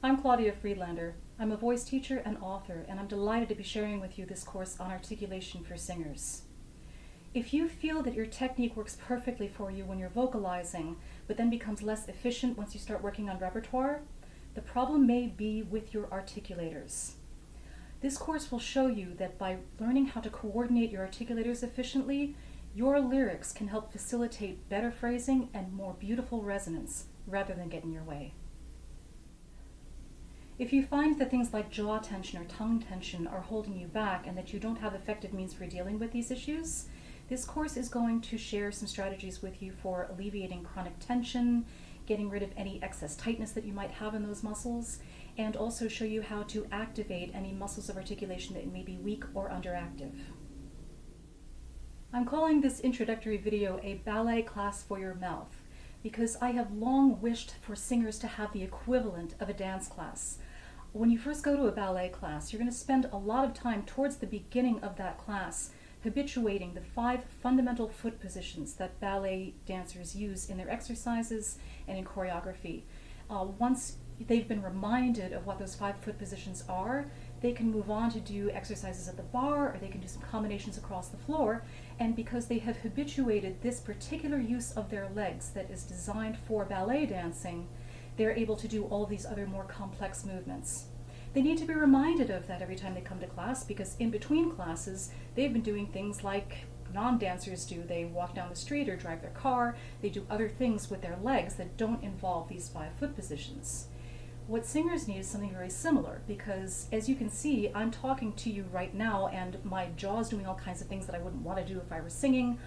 I'm Claudia Friedlander. I'm a voice teacher and author, and I'm delighted to be sharing with you this course on articulation for singers. If you feel that your technique works perfectly for you when you're vocalizing, but then becomes less efficient once you start working on repertoire, the problem may be with your articulators. This course will show you that by learning how to coordinate your articulators efficiently, your lyrics can help facilitate better phrasing and more beautiful resonance rather than get in your way. If you find that things like jaw tension or tongue tension are holding you back and that you don't have effective means for dealing with these issues, this course is going to share some strategies with you for alleviating chronic tension, getting rid of any excess tightness that you might have in those muscles, and also show you how to activate any muscles of articulation that may be weak or underactive. I'm calling this introductory video a ballet class for your mouth because I have long wished for singers to have the equivalent of a dance class. When you first go to a ballet class, you're going to spend a lot of time towards the beginning of that class habituating the 5 fundamental foot positions that ballet dancers use in their exercises and in choreography. Once they've been reminded of what those 5 foot positions are, they can move on to do exercises at the bar, or they can do some combinations across the floor, and because they have habituated this particular use of their legs that is designed for ballet dancing, they're able to do all these other more complex movements. They need to be reminded of that every time they come to class, because in between classes, they've been doing things like non-dancers do. They walk down the street or drive their car. They do other things with their legs that don't involve these 5 foot positions. What singers need is something very similar, because as you can see, I'm talking to you right now and my jaw's doing all kinds of things that I wouldn't want to do if I were singing.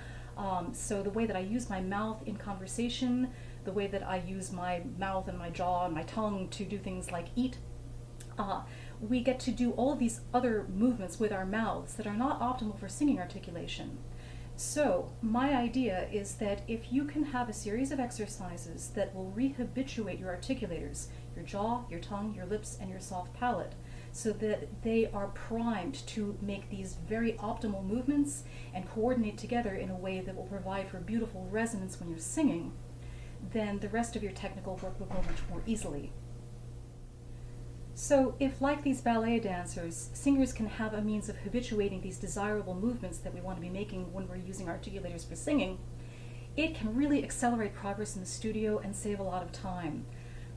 So the way that I use my mouth in conversation, the way that I use my mouth and my jaw and my tongue to do things like eat, we get to do all of these other movements with our mouths that are not optimal for singing articulation. So my idea is that if you can have a series of exercises that will rehabituate your articulators, your jaw, your tongue, your lips, and your soft palate, so that they are primed to make these very optimal movements and coordinate together in a way that will provide for beautiful resonance when you're singing, then the rest of your technical work will go much more easily. So if, like these ballet dancers, singers can have a means of habituating these desirable movements that we want to be making when we're using articulators for singing, it can really accelerate progress in the studio and save a lot of time.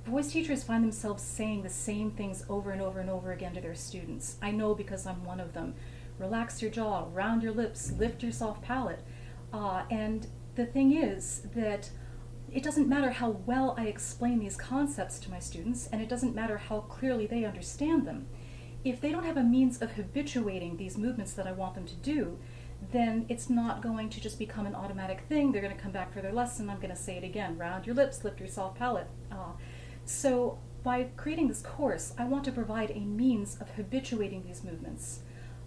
Voice teachers find themselves saying the same things over and over and over again to their students. I know because I'm one of them. Relax your jaw, round your lips, lift your soft palate. And the thing is that it doesn't matter how well I explain these concepts to my students, and it doesn't matter how clearly they understand them. If they don't have a means of habituating these movements that I want them to do, then it's not going to just become an automatic thing. They're going to come back for their lesson. I'm going to say it again. Round your lips, lift your soft palate. So by creating this course, I want to provide a means of habituating these movements.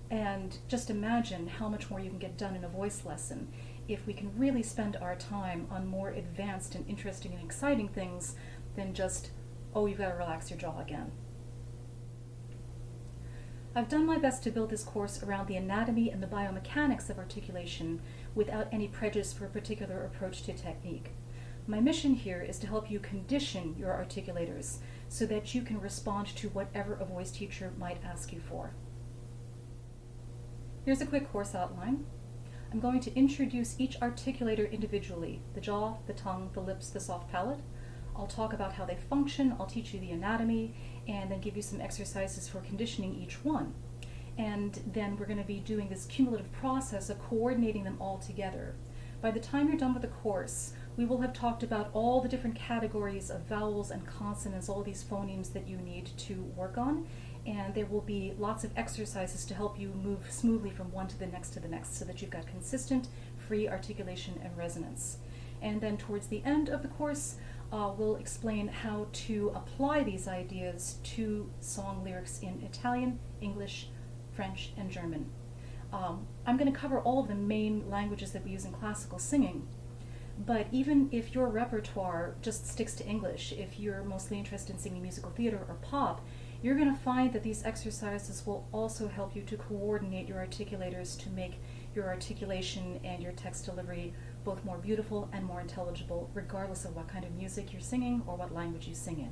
And just imagine how much more you can get done in a voice lesson if we can really spend our time on more advanced and interesting and exciting things than just, oh, you've got to relax your jaw again. I've done my best to build this course around the anatomy and the biomechanics of articulation without any prejudice for a particular approach to technique. My mission here is to help you condition your articulators so that you can respond to whatever a voice teacher might ask you for. Here's a quick course outline. I'm going to introduce each articulator individually, the jaw, the tongue, the lips, the soft palate. I'll talk about how they function, I'll teach you the anatomy, and then give you some exercises for conditioning each one. And then we're going to be doing this cumulative process of coordinating them all together. By the time you're done with the course, we will have talked about all the different categories of vowels and consonants, all these phonemes that you need to work on, and there will be lots of exercises to help you move smoothly from one to the next so that you've got consistent, free articulation and resonance. And then towards the end of the course, we'll explain how to apply these ideas to song lyrics in Italian, English, French, and German. I'm going to cover all of the main languages that we use in classical singing, but even if your repertoire just sticks to English, if you're mostly interested in singing musical theater or pop, you're going to find that these exercises will also help you to coordinate your articulators to make your articulation and your text delivery both more beautiful and more intelligible, regardless of what kind of music you're singing or what language you sing in.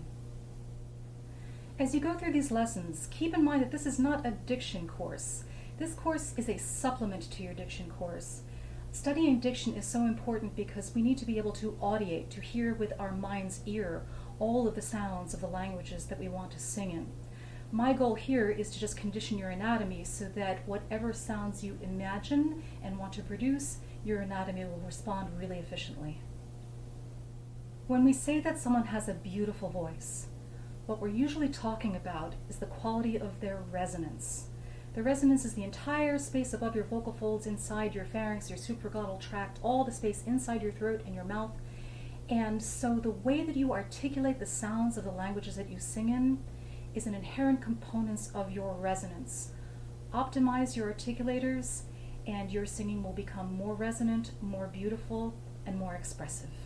As you go through these lessons, keep in mind that this is not a diction course. This course is a supplement to your diction course. Studying diction is so important because we need to be able to audiate, to hear with our mind's ear all of the sounds of the languages that we want to sing in. My goal here is to just condition your anatomy so that whatever sounds you imagine and want to produce, your anatomy will respond really efficiently. When we say that someone has a beautiful voice, what we're usually talking about is the quality of their resonance. The resonance is the entire space above your vocal folds, inside your pharynx, your supraglottal tract, all the space inside your throat and your mouth. And so the way that you articulate the sounds of the languages that you sing in is an inherent component of your resonance. Optimize your articulators and your singing will become more resonant, more beautiful, and more expressive.